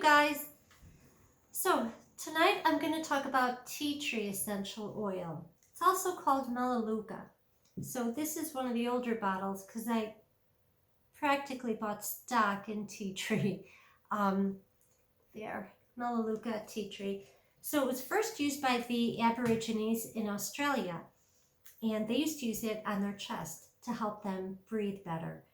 you guys. So tonight I'm going to talk about tea tree essential oil. It's also called Melaleuca. So this is one of the older bottles because I practically bought stock in tea tree. There, Melaleuca tea tree. So it was first used by the Aborigines in Australia, and they used to use it on their chest to help them breathe better.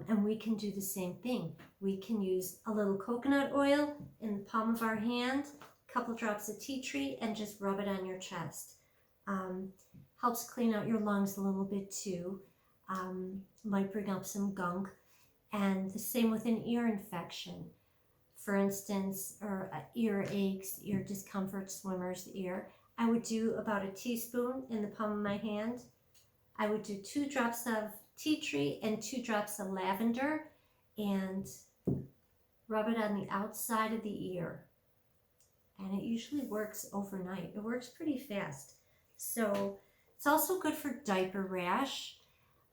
And we can do the same thing. We can use a little coconut oil in the palm of our hand, a couple drops of tea tree, and just rub it on your chest. Helps clean out your lungs a little bit too. Might bring up some gunk. And the same with an ear infection, for instance, or ear aches, ear discomfort, swimmer's ear. I would do about a teaspoon in the palm of my hand. I would do 2 drops of tea tree and 2 drops of lavender and rub it on the outside of the ear. And it usually works overnight. It works pretty fast. So it's also good for diaper rash.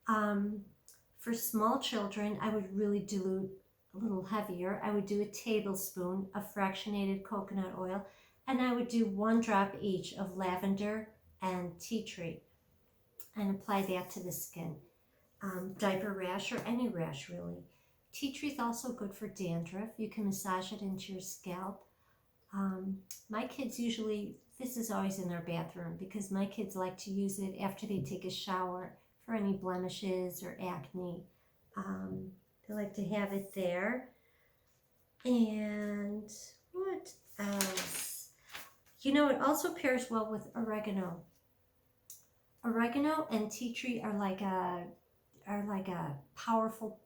For small children, I would really dilute a little heavier. I would do a tablespoon of fractionated coconut oil, and I would do 1 drop each of lavender and tea tree and apply that to the skin. Diaper rash or any rash really. Tea tree is also good for dandruff. You can massage it into your scalp. My kids usually, this is always in their bathroom because my kids like to use it after they take a shower for any blemishes or acne. They like to have it there. And what else? You know, it also pairs well with oregano. Oregano and tea tree are like a powerful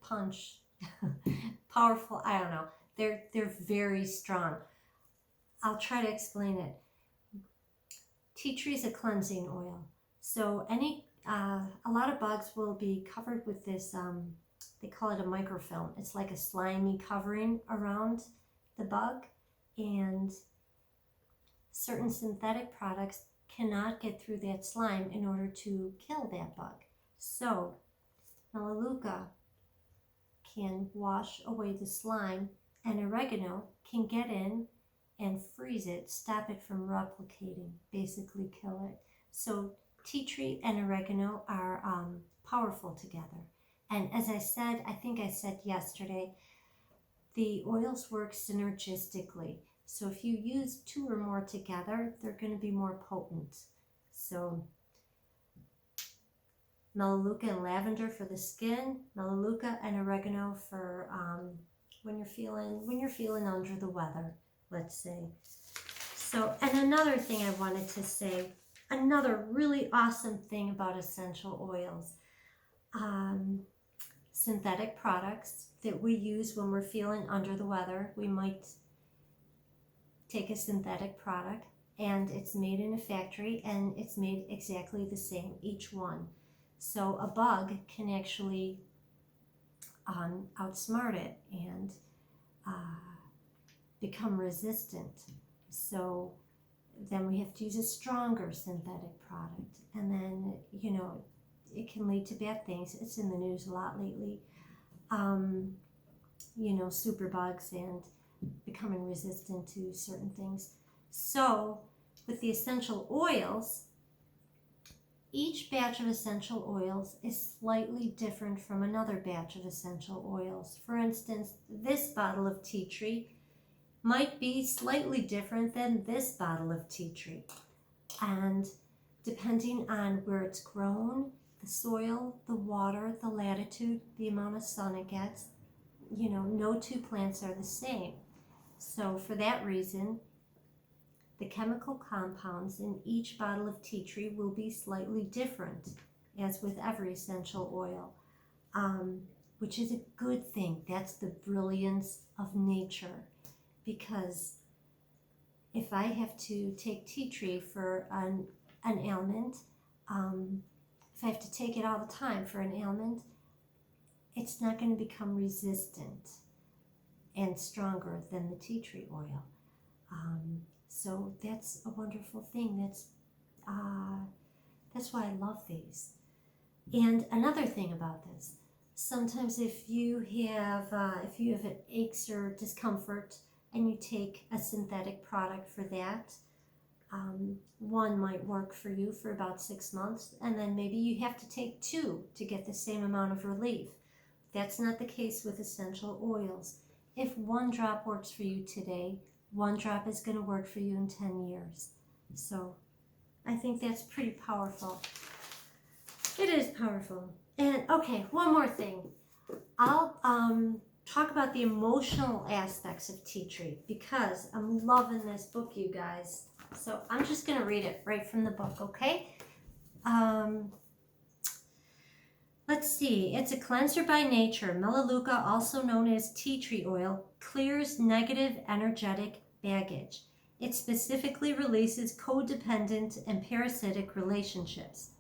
punch. Powerful, I don't know. They're very strong. I'll try to explain it. Tea tree is a cleansing oil. So a lot of bugs will be covered with this, they call it a microfilm. It's like a slimy covering around the bug, and certain synthetic products cannot get through that slime in order to kill that bug. So Melaleuca can wash away the slime, and oregano can get in and freeze it, stop it from replicating, basically kill it. So tea tree and oregano are powerful together. And as I said, I think I said yesterday, the oils work synergistically. So if you use 2 or more together, they're going to be more potent. So Melaleuca and lavender for the skin, Melaleuca and oregano for when you're feeling under the weather, let's say. So, and another thing I wanted to say, another really awesome thing about essential oils, synthetic products that we use when we're feeling under the weather. We might take a synthetic product and it's made in a factory and it's made exactly the same, each one. So a bug can actually outsmart it and become resistant. So then we have to use a stronger synthetic product, and then, you know, it can lead to bad things. It's in the news a lot lately. You know, superbugs and becoming resistant to certain things. So with the essential oils, each batch of essential oils is slightly different from another batch of essential oils. For instance, this bottle of tea tree might be slightly different than this bottle of tea tree. And depending on where it's grown, the soil, the water, the latitude, the amount of sun it gets, you know, no 2 plants are the same. So for that reason, the chemical compounds in each bottle of tea tree will be slightly different, as with every essential oil, which is a good thing. That's the brilliance of nature. Because if I have to take tea tree for an ailment, if I have to take it all the time for an ailment, it's not going to become resistant and stronger than the tea tree oil. So that's a wonderful thing. That's why I love these. And another thing about this, Sometimes if you have aches or discomfort and you take a synthetic product for that, one might work for you for about 6 months, and then maybe you have to take two to get the same amount of relief. That's not the case with essential oils. If one drop works for you today, one drop is going to work for you in 10 years. So I think that's pretty powerful. It is powerful. And okay, one more thing. I'll talk about the emotional aspects of tea tree because I'm loving this book, you guys. So I'm just going to read it right from the book, okay? Let's see. It's a cleanser by nature. Melaleuca, also known as tea tree oil, clears negative energetic baggage. It specifically releases codependent and parasitic relationships.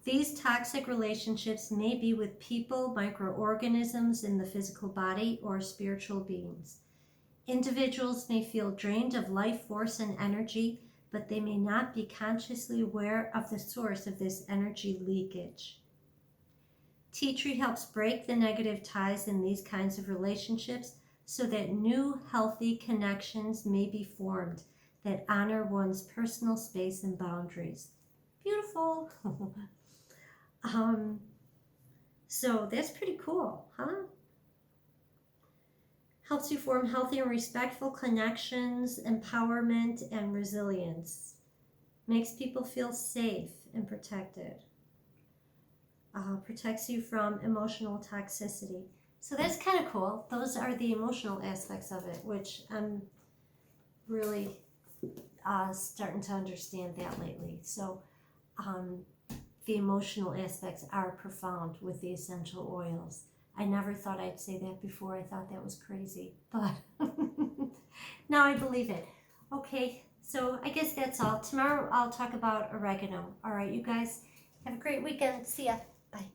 These toxic relationships may be with people, microorganisms in the physical body, or spiritual beings. Individuals may feel drained of life force and energy, but they may not be consciously aware of the source of this energy leakage. Tea tree helps break the negative ties in these kinds of relationships so that new healthy connections may be formed that honor one's personal space and boundaries. Beautiful. So that's pretty cool, huh? Helps you form healthy and respectful connections, empowerment, and resilience. Makes people feel safe and protected. Protects you from emotional toxicity. So that's kind of cool. Those are the emotional aspects of it, which I'm really starting to understand that lately. So the emotional aspects are profound with the essential oils. I never thought I'd say that before. I thought that was crazy, but now I believe it. Okay, so I guess that's all. Tomorrow I'll talk about oregano. All right, you guys, have a great weekend. See ya. Bye.